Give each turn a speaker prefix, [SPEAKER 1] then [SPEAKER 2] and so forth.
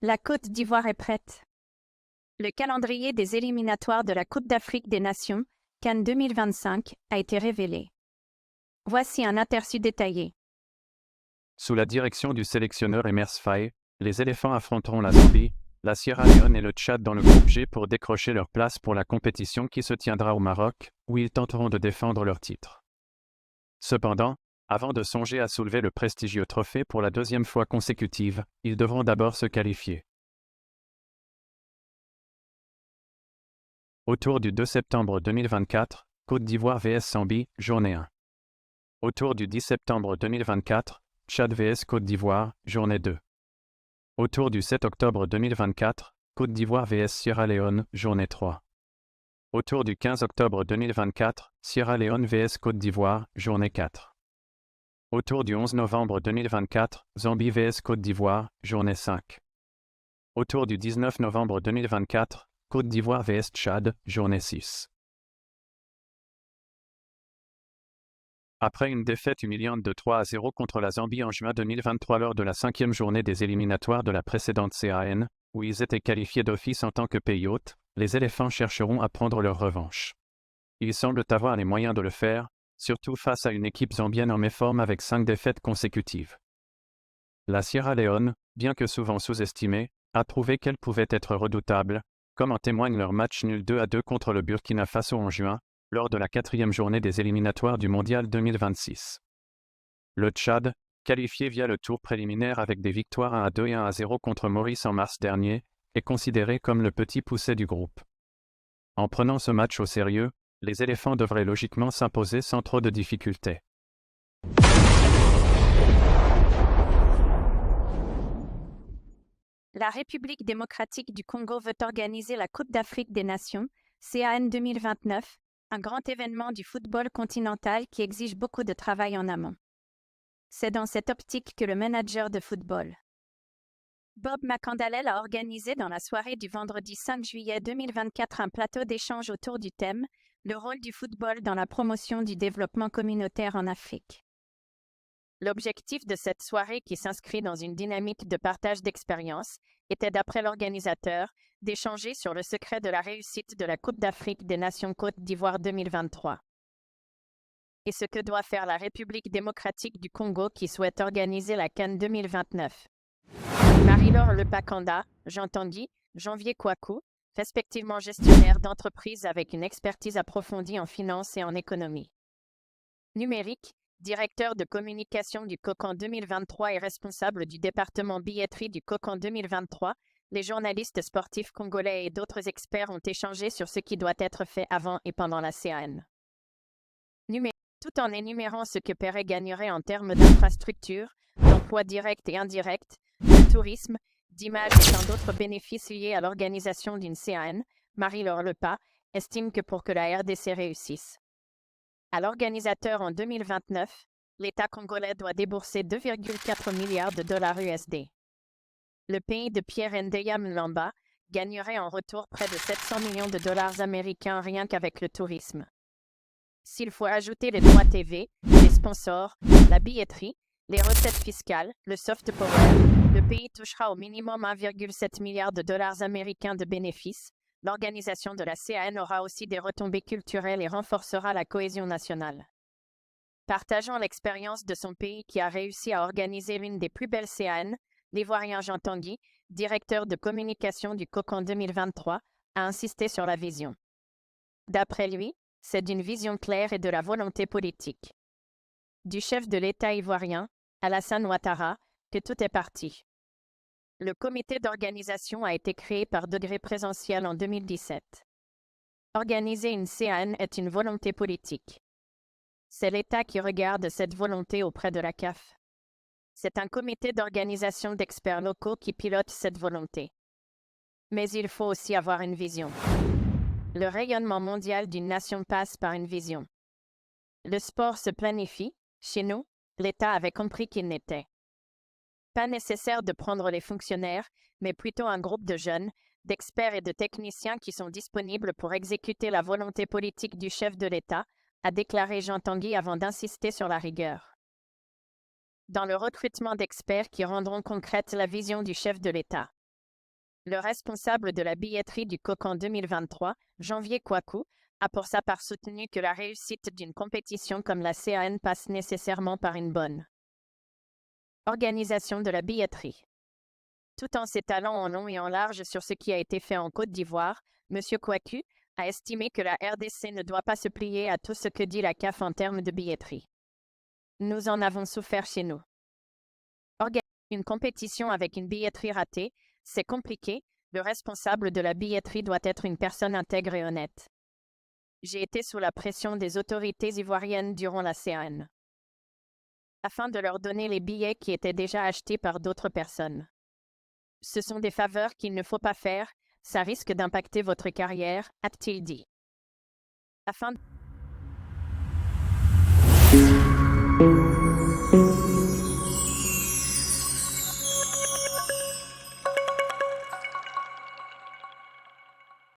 [SPEAKER 1] La Côte d'Ivoire est prête. Le calendrier des éliminatoires de la Coupe d'Afrique des Nations, CAN 2025, a été révélé. Voici un aperçu détaillé.
[SPEAKER 2] Sous la direction du sélectionneur Emers Faye, les éléphants affronteront la Zambie, la Sierra Leone et le Tchad dans le groupe G pour décrocher leur place pour la compétition qui se tiendra au Maroc, où ils tenteront de défendre leur titre. Cependant, avant de songer à soulever le prestigieux trophée pour la deuxième fois consécutive, ils devront d'abord se qualifier. Autour du 2 septembre 2024, Côte d'Ivoire vs Zambie, journée 1. Autour du 10 septembre 2024, Tchad vs Côte d'Ivoire, journée 2. Autour du 7 octobre 2024, Côte d'Ivoire vs Sierra Leone, journée 3. Autour du 15 octobre 2024, Sierra Leone vs Côte d'Ivoire, journée 4. Autour du 11 novembre 2024, Zambie vs Côte d'Ivoire, journée 5. Autour du 19 novembre 2024, Côte d'Ivoire vs Tchad, journée 6. Après une défaite humiliante de 3-0 contre la Zambie en juin 2023 lors de la 5e journée des éliminatoires de la précédente CAN, où ils étaient qualifiés d'office en tant que pays hôte, les éléphants chercheront à prendre leur revanche. Ils semblent avoir les moyens de le faire, surtout face à une équipe zambienne en méforme avec 5 défaites consécutives. La Sierra Leone, bien que souvent sous-estimée, a prouvé qu'elle pouvait être redoutable, comme en témoigne leur match nul 2-2 contre le Burkina Faso en juin, lors de la 4e journée des éliminatoires du Mondial 2026. Le Tchad, qualifié via le tour préliminaire avec des victoires 1-2 et 1-0 contre Maurice en mars dernier, est considéré comme le petit poucet du groupe. En prenant ce match au sérieux, les éléphants devraient logiquement s'imposer sans trop de difficultés.
[SPEAKER 1] La République démocratique du Congo veut organiser la Coupe d'Afrique des Nations, CAN 2029, un grand événement du football continental qui exige beaucoup de travail en amont. C'est dans cette optique que le manager de football, Bob McCandless, a organisé dans la soirée du vendredi 5 juillet 2024 un plateau d'échange autour du thème « Le rôle du football dans la promotion du développement communautaire en Afrique ». L'objectif de cette soirée, qui s'inscrit dans une dynamique de partage d'expériences, était, d'après l'organisateur, d'échanger sur le secret de la réussite de la Coupe d'Afrique des Nations Côte d'Ivoire 2023. Et ce que doit faire la République démocratique du Congo qui souhaite organiser la CAN 2029. Marie-Laure Lepakanda, Jean Tanguy, Janvier Kouakou, respectivement gestionnaires d'entreprises avec une expertise approfondie en finance et en économie numérique, directeur de communication du COCAN 2023 et responsable du département billetterie du COCAN 2023, les journalistes sportifs congolais et d'autres experts ont échangé sur ce qui doit être fait avant et pendant la CAN. Tout en énumérant ce que Perret gagnerait en termes d'infrastructures, d'emplois directs et indirects, de tourisme, d'images et tant d'autres bénéfices liés à l'organisation d'une CAN, Marie-Laure Lepas estime que pour que la RDC réussisse à l'organisateur en 2029, l'État congolais doit débourser 2,4 milliards de dollars USD. Le pays de Pierre Ndeya Mlamba gagnerait en retour près de 700 millions de dollars américains rien qu'avec le tourisme. S'il faut ajouter les droits TV, les sponsors, la billetterie, les recettes fiscales, le soft power, le pays touchera au minimum 1,7 milliard de dollars américains de bénéfices. L'organisation de la CAN aura aussi des retombées culturelles et renforcera la cohésion nationale. Partageant l'expérience de son pays qui a réussi à organiser l'une des plus belles CAN, l'Ivoirien Jean Tanguy, directeur de communication du COCAN 2023, a insisté sur la vision. D'après lui, c'est d'une vision claire et de la volonté politique du chef de l'État ivoirien, Alassane Ouattara, que tout est parti. Le comité d'organisation a été créé par degré présentiel en 2017. Organiser une CAN est une volonté politique. C'est l'État qui regarde cette volonté auprès de la CAF. C'est un comité d'organisation d'experts locaux qui pilote cette volonté. Mais il faut aussi avoir une vision. Le rayonnement mondial d'une nation passe par une vision. Le sport se planifie. Chez nous, l'État avait compris qu'il n'était pas nécessaire de prendre les fonctionnaires, mais plutôt un groupe de jeunes, d'experts et de techniciens qui sont disponibles pour exécuter la volonté politique du chef de l'État, a déclaré Jean Tanguy avant d'insister sur la rigueur dans le recrutement d'experts qui rendront concrète la vision du chef de l'État. Le responsable de la billetterie du Cocon 2023, Janvier Kouakou, a pour sa part soutenu que la réussite d'une compétition comme la CAN passe nécessairement par une bonne organisation de la billetterie. Tout en s'étalant en long et en large sur ce qui a été fait en Côte d'Ivoire, M. Kouakou a estimé que la RDC ne doit pas se plier à tout ce que dit la CAF en termes de billetterie. Nous en avons souffert chez nous. Organiser une compétition avec une billetterie ratée, c'est compliqué. Le responsable de la billetterie doit être une personne intègre et honnête. J'ai été sous la pression des autorités ivoiriennes durant la CAN, afin de leur donner les billets qui étaient déjà achetés par d'autres personnes. Ce sont des faveurs qu'il ne faut pas faire, ça risque d'impacter votre carrière, a-t-il dit. Afin de